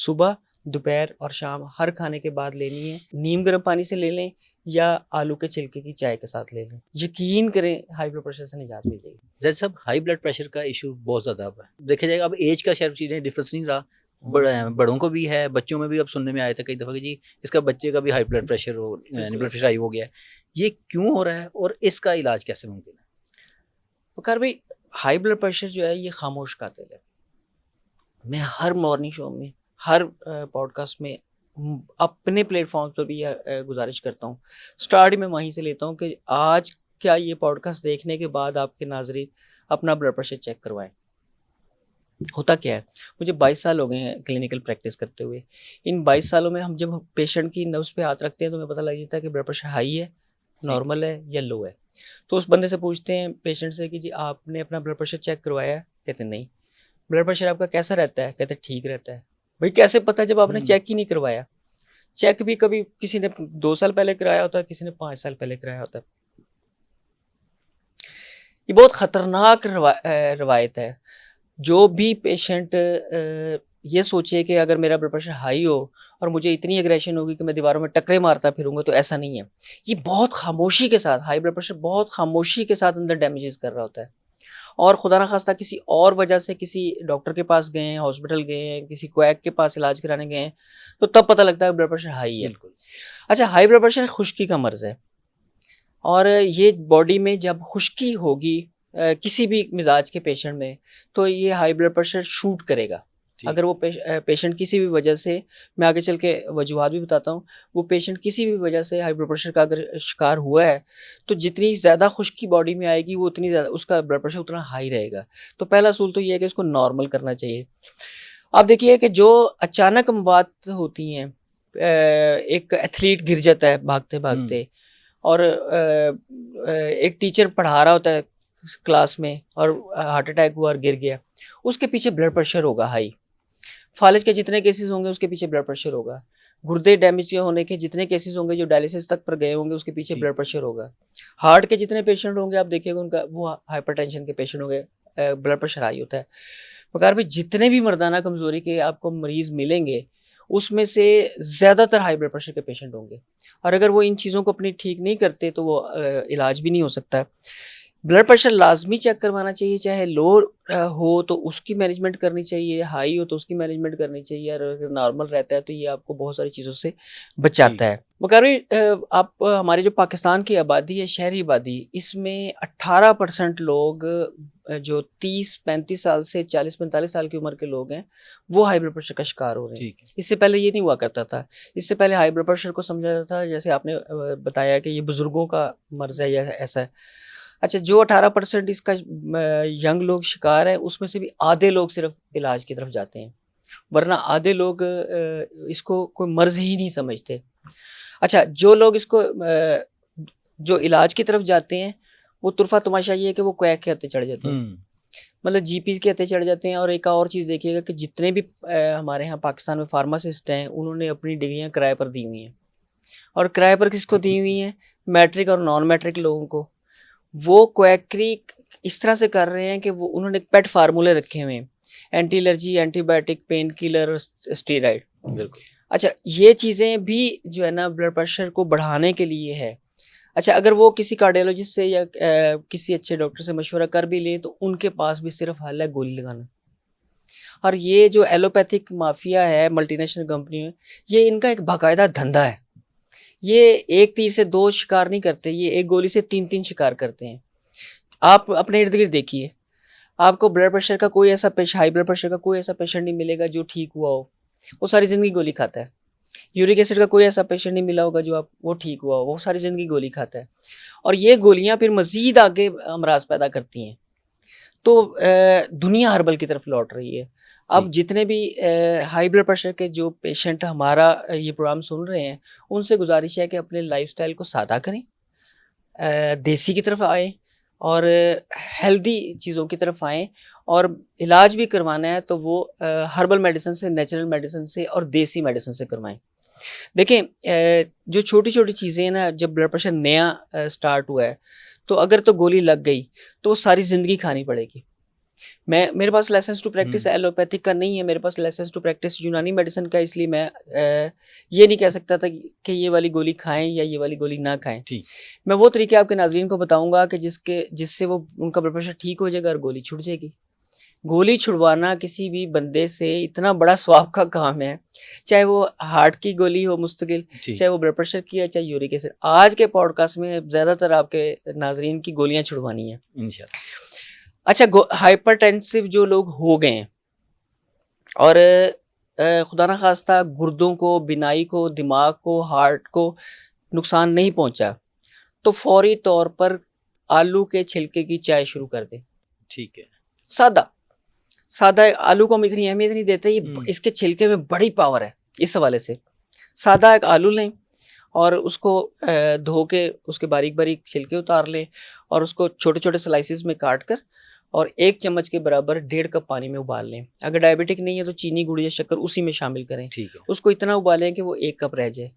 सुबह, दोपहर और शाम हर खाने के बाद लेनी है। नीम गर्म पानी से ले लें या आलू के छिलके की चाय के साथ ले लें। यकीन करें हाई ब्लड प्रेशर से निजात मिल जाएगी। जैसे साहब हाई ब्लड प्रेशर का इशू बहुत ज़्यादा अब है, देखा जाएगा अब एज का शायद चीज़ें डिफरेंस नहीं रहा, बड़ों को भी है, बच्चों में भी अब सुनने में आया था कई दफ़ा कि जी इसका बच्चे का भी हाई ब्लड प्रेशर हो, यानी ब्लड प्रेशर हाई हो गया है। ये क्यों हो रहा है और इसका इलाज कैसे मुमकिन है? वकार भाई, हाई ब्लड प्रेशर जो है ये खामोश कातिल है। मैं हर मॉर्निंग शो में, हर पॉडकास्ट में, अपने प्लेटफॉर्म पर भी गुजारिश करता हूँ। स्टार्ट में वहीं से लेता हूँ कि आज क्या ये पॉडकास्ट देखने के बाद आपके नाजरीन अपना ब्लड प्रेशर चेक करवाएं। होता क्या है, मुझे 22 साल हो गए हैं क्लिनिकल प्रैक्टिस करते हुए। इन 22 सालों में हम जब पेशेंट की नब्ज पे हाथ रखते हैं तो हमें पता लग जाता है कि ब्लड प्रेशर हाई है, नॉर्मल है या लो है। तो उस बंदे से पूछते हैं पेशेंट से कि जी आपने अपना ब्लड प्रेशर चेक करवाया है? कहते नहीं। ब्लड प्रेशर आपका कैसा रहता है? कहते ठीक रहता है। भाई कैसे पता जब आपने चेक ही नहीं करवाया? चेक भी कभी किसी ने 2 साल पहले कराया होता है, किसी ने 5 साल पहले कराया होता है। ये बहुत खतरनाक रवायत है। जो भी पेशेंट ये सोचे कि अगर मेरा ब्लड प्रेशर हाई हो और मुझे इतनी एग्रेशन होगी कि मैं दीवारों में टकरे मारता फिरूंगा, तो ऐसा नहीं है। ये बहुत खामोशी के साथ, हाई ब्लड प्रेशर बहुत खामोशी के साथ अंदर डैमेजेस कर रहा होता है। और खुदा ना खास्ता किसी और वजह से किसी डॉक्टर के पास गए हैं, हॉस्पिटल गए हैं, किसी क्वैक के पास इलाज कराने गए हैं, तो तब पता लगता है ब्लड प्रेशर हाई है। बिल्कुल। अच्छा, हाई ब्लड प्रेशर खुश्की का मर्ज है और ये बॉडी में जब खुश्की होगी किसी भी मिजाज के पेशेंट में, तो ये हाई ब्लड प्रेशर शूट करेगा। अगर वो पेशेंट किसी भी वजह से, मैं आगे चल के वजूहात भी बताता हूँ, वो पेशेंट किसी भी वजह से हाई ब्लड प्रेशर का अगर शिकार हुआ है, तो जितनी ज़्यादा खुश्की बॉडी में आएगी वो उतनी ज़्यादा उसका ब्लड प्रेशर उतना हाई रहेगा। तो पहला असूल तो ये है कि उसको नॉर्मल करना चाहिए। आप देखिए कि जो अचानक बात होती हैं, एक एथलीट गिर जाता है भागते भागते, और एक टीचर पढ़ा रहा होता है क्लास में और हार्ट अटैक हुआ और गिर गया, उसके पीछे ब्लड प्रेशर होगा हाई। फालिज के जितने केसेस होंगे उसके पीछे ब्लड प्रेशर होगा। गुर्दे डैमेज होने के जितने केसेस होंगे जो डायलिसिस तक पर गए होंगे उसके पीछे ब्लड प्रेशर होगा। हार्ट के जितने पेशेंट होंगे आप देखिएगा उनका वो हाइपरटेंशन के पेशेंट होंगे, ब्लड प्रेशर हाई होता है। मगर भी जितने भी मर्दाना कमजोरी के आपको मरीज मिलेंगे उसमें से ज़्यादातर हाई ब्लड प्रेशर के पेशेंट होंगे, और अगर वो इन चीज़ों को अपनी ठीक नहीं करते तो वो इलाज भी नहीं हो सकता। ब्लड प्रेशर लाजमी चेक करवाना चाहिए, चाहे लो हो तो उसकी मैनेजमेंट करनी चाहिए, हाई हो तो उसकी मैनेजमेंट करनी चाहिए, और अगर नॉर्मल रहता है तो ये आपको बहुत सारी चीज़ों से बचाता है। मगर आप हमारे जो पाकिस्तान की आबादी है, शहरी आबादी, इसमें 18% लोग जो 30-35 साल से 40-45 साल की उम्र के लोग हैं वो हाई ब्लड प्रेशर का शिकार हो रहे हैं। इससे पहले ये नहीं हुआ करता था। इससे पहले हाई ब्लड प्रेशर को समझा जाता था, जैसे आपने बताया कि ये बुजुर्गों का मर्ज है या ऐसा है। अच्छा, जो 18% इसका यंग लोग शिकार है उसमें से भी आधे लोग सिर्फ इलाज की तरफ जाते हैं, वरना आधे लोग इसको कोई मर्ज ही नहीं समझते। अच्छा, जो लोग इसको जो इलाज की तरफ जाते हैं वो तुरफा तमाशा ये है कि वो क्वैक के हत्थे चढ़ जाते हैं, मतलब जीपी के हत्थे चढ़ जाते हैं। और एक और चीज़ देखिएगा कि जितने भी हमारे यहाँ पाकिस्तान में फार्मासिस्ट हैं उन्होंने अपनी डिग्रियाँ किराए पर दी हुई हैं, और किराए पर किसको दी हुई हैं? मैट्रिक और नॉन मैट्रिक लोगों को। वो क्वैकरी इस तरह से कर रहे हैं कि वो उन्होंने पेट फार्मूले रखे हुए हैं, anti allergy, antibiotic, pain killer, steroid. बिल्कुल। अच्छा, ये चीज़ें भी जो है ना ब्लड प्रेशर को बढ़ाने के लिए है। अच्छा, अगर वो किसी कार्डियोलॉजिस्ट से या किसी अच्छे डॉक्टर से मशवरा कर भी लें तो उनके पास भी सिर्फ हल है गोली लगाना। और ये जो एलोपैथिक माफिया है मल्टीनेशनल कंपनी में, ये इनका एक बाकायदा धंधा है। ये एक तीर से दो शिकार नहीं करते, ये एक गोली से 3-3 शिकार करते हैं। आप अपने इर्द गिर्द देखिए, आपको ब्लड प्रेशर का कोई ऐसा हाई ब्लड प्रेशर का कोई ऐसा पेशेंट नहीं मिलेगा जो ठीक हुआ हो, वो सारी ज़िंदगी गोली खाता है। यूरिक एसिड का कोई ऐसा पेशेंट नहीं मिला होगा जो वो ठीक हुआ हो, वो सारी ज़िंदगी गोली खाता है। और ये गोलियां फिर मज़ीद आगे अमराज पैदा करती हैं। तो दुनिया हर्बल की तरफ लौट रही है। अब जितने भी हाई ब्लड प्रेशर के जो पेशेंट हमारा ये प्रोग्राम सुन रहे हैं, उनसे गुजारिश है कि अपने लाइफस्टाइल को सादा करें, देसी की तरफ आएँ और हेल्दी चीज़ों की तरफ आएँ, और इलाज भी करवाना है तो वो हर्बल मेडिसिन से, नेचुरल मेडिसिन से और देसी मेडिसिन से करवाएं। देखें, जो छोटी छोटी चीज़ें हैं ना, जब ब्लड प्रेशर नया स्टार्ट हुआ है तो अगर तो गोली लग गई तो वो सारी ज़िंदगी खानी पड़ेगी। मेरे पास licence to practise hmm. Allopathic का नहीं है, मेरे पास licence to practise Unani medicine का, इसलिए मैं ये नहीं कह सकता था कि ये वाली गोली खाएं या ये वाली गोली ना खाएं। ठीक। मैं वो तरीके आपके नाजरीन को बताऊंगा कि जिससे वो उनका ब्लड प्रेशर ठीक हो जाएगा और गोली छूट जाएगी। गोली छुड़वाना किसी भी बंदे से इतना बड़ा स्वाब का काम है, चाहे वो हार्ट की गोली हो मुस्तकिल, ठीक। चाहे वो ब्लड प्रेशर की है, चाहे यूरिक एसिड। आज के पॉडकास्ट में ज़्यादातर आपके नाजरीन की गोलियां छुड़वानी है। इंशाल्लाह। अच्छा, हाइपरटेंसिव जो लोग हो गए हैं और खुदा ना खास्ता गुर्दों को, बिनाई को, दिमाग को, हार्ट को नुकसान नहीं पहुंचा, तो फौरी तौर पर आलू के छिलके की चाय शुरू कर दें। ठीक है। सादा सादा आलू को हम इतनी अहमियत नहीं देते, ये हम्म। इसके छिलके में बड़ी पावर है। इस हवाले से सादा एक आलू लें और उसको धो के उसके बारीक बारीक छिलके उतार लें और उसको छोटे छोटे स्लाइसिस में काट कर और 1 चम्मच के बराबर 1.5 कप पानी में उबाल लें। अगर डायबिटिक नहीं है तो चीनी, गुड़ या शक्कर उसी में शामिल करें। ठीक है। उसको इतना उबालें कि वो 1 कप रह जाए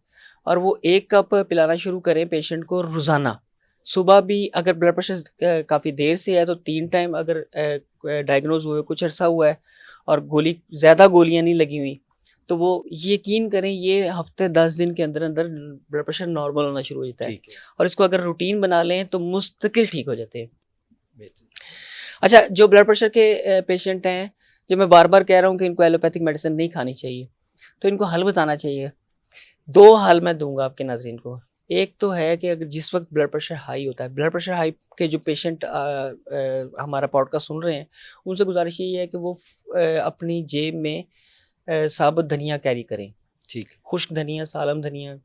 और वो 1 कप पिलाना शुरू करें पेशेंट को रोज़ाना। सुबह भी अगर ब्लड प्रेशर काफ़ी देर से है तो 3 टाइम, अगर डायग्नोज हुए कुछ अर्सा हुआ है और ज़्यादा गोलियां नहीं लगी हुई, तो वो यकीन करें ये हफ्ते 10 दिन के अंदर अंदर ब्लड प्रेशर नॉर्मल होना शुरू हो जाता है। ठीक है। और इसको अगर रूटीन बना लें तो मुस्तकिल ठीक हो जाते हैं। बेहतर। अच्छा, जो ब्लड प्रेशर के पेशेंट हैं, जो मैं बार बार कह रहा हूँ कि इनको एलोपैथिक मेडिसिन नहीं खानी चाहिए, तो इनको हल बताना चाहिए। 2 हल मैं दूंगा आपके नाजरीन को। एक तो है कि अगर जिस वक्त ब्लड प्रेशर हाई होता है, ब्लड प्रेशर हाई के जो पेशेंट हमारा पॉडकास्ट सुन रहे हैं, उनसे गुजारिश यही है कि वो अपनी जेब में साबुत धनिया कैरी करें। ठीक। खुश्क धनिया, सालम धनिया।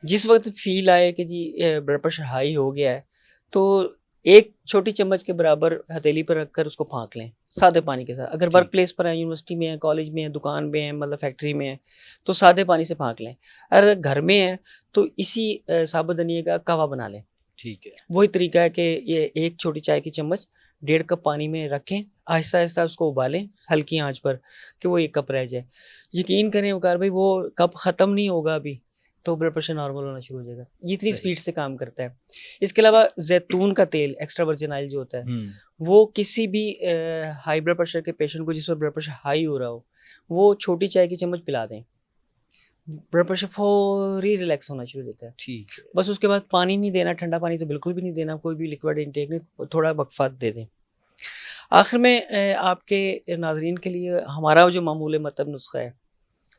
जिस वक्त फील आए कि जी ब्लड प्रेशर हाई हो गया है, तो 1 छोटी चम्मच के बराबर हथेली पर रखकर उसको फाँक लें सादे पानी के साथ। अगर वर्क प्लेस पर हैं, यूनिवर्सिटी में हैं, कॉलेज में हैं, दुकान में हैं, मतलब फैक्ट्री में हैं, तो सादे पानी से फाँक लें। अगर घर में हैं तो इसी साबुत धनिया का कहवा बना लें। ठीक है। वही तरीका है कि ये 1 छोटी चाय की चम्मच 1.5 कप पानी में रखें, आहिस्ता आहिस्ता उसको उबालें हल्की आंच पर कि वो 1 कप रह जाए। यकीन करें वकार भाई, वो कप ख़त्म नहीं होगा अभी तो ब्लड प्रेशर नॉर्मल होना शुरू हो जाएगा। ये इतनी सही। स्पीड से काम करता है। इसके अलावा जैतून का तेल, एक्स्ट्रा वर्जिन ऑयल जो होता है, वो किसी भी हाई ब्लड प्रेशर के पेशेंट को, जिस पर ब्लड प्रेशर हाई हो रहा हो, वो छोटी चाय की चम्मच पिला दें, ब्लड प्रेशर फौरी रिलैक्स होना शुरू हो जाता है। ठीक है। बस उसके बाद पानी नहीं देना, ठंडा पानी तो बिल्कुल भी नहीं देना, कोई भी लिक्विड इंटेक नहीं, थोड़ा वक्फा दे दें। आखिर में आपके नाजरीन के लिए हमारा जो मामूल मतलब नुस्खा है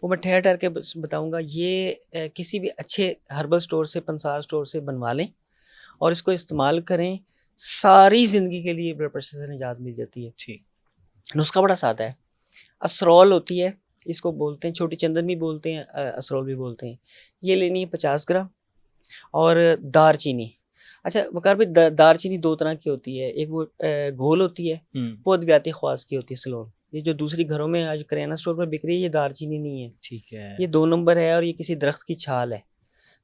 वो मैं ठहर ठहर के बताऊँगा। ये किसी भी अच्छे हर्बल स्टोर से, पंसार स्टोर से बनवा लें और इसको इस्तेमाल करें। सारी ज़िंदगी के लिए ब्लड प्रेशर से निजात मिल जाती है। ठीक। नुस्खा बड़ा सादा है। असरॉल होती है, इसको बोलते हैं, छोटी चंदन भी बोलते हैं, असरॉल भी बोलते हैं। ये लेनी है 50 ग्राम। और दारचीनी। अच्छा वकार भाई, दारचीनी 2 तरह की होती है। एक वो घोल होती है, वो अद्वियाती ख्वास की होती है, स्लोन। ये जो दूसरी घरों में आज करियाना स्टोर पर बिक रही है, ये दारचीनी नहीं है। ठीक है। ये 2 नंबर है और ये किसी दरख्त की छाल है।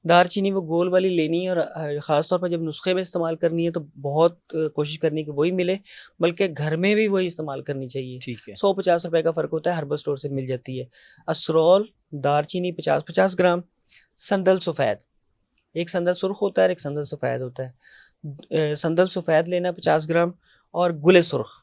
दारचीनी वो गोल वाली लेनी है और ख़ास तौर पर जब नुस्खे में इस्तेमाल करनी है तो बहुत कोशिश करनी कि वही मिले, बल्कि घर में भी वही इस्तेमाल करनी चाहिए। ठीक है। 150 रुपए का फ़र्क होता है, हर्बल स्टोर से मिल जाती है। असरॉल, दारचीनी 50-50 ग्राम। संदल सफ़ेद, एक संदल सुर्ख होता है और एक संदल सफ़ेद होता है। संदल सफ़ेद लेना 50 ग्राम। और गुले सुर्ख,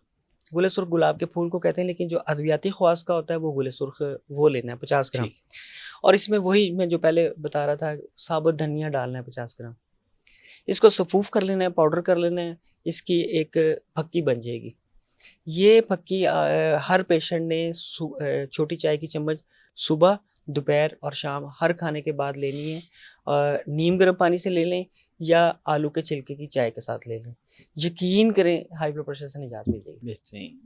गुले सुर्ख गुलाब के फूल को कहते हैं, लेकिन जो अद्वियाती ख्वास का होता है वो गुले सुर्ख, वो लेना है 50 ग्राम। ठीक। और इसमें वही मैं जो पहले बता रहा था, साबुत धनिया डालना है 50 ग्राम। इसको सफूफ कर लेना है, पाउडर कर लेना है, इसकी एक फक्की बन जाएगी। ये फक्की हर पेशेंट ने छोटी चाय की चम्मच सुबह, दोपहर और शाम हर खाने के बाद लेनी है। नीम गर्म पानी से ले लें या आलू के छिलके की चाय के साथ ले लें। यकीन करें हाई ब्लड प्रेशर से निजात मिल जाएगी। बेहतरीन।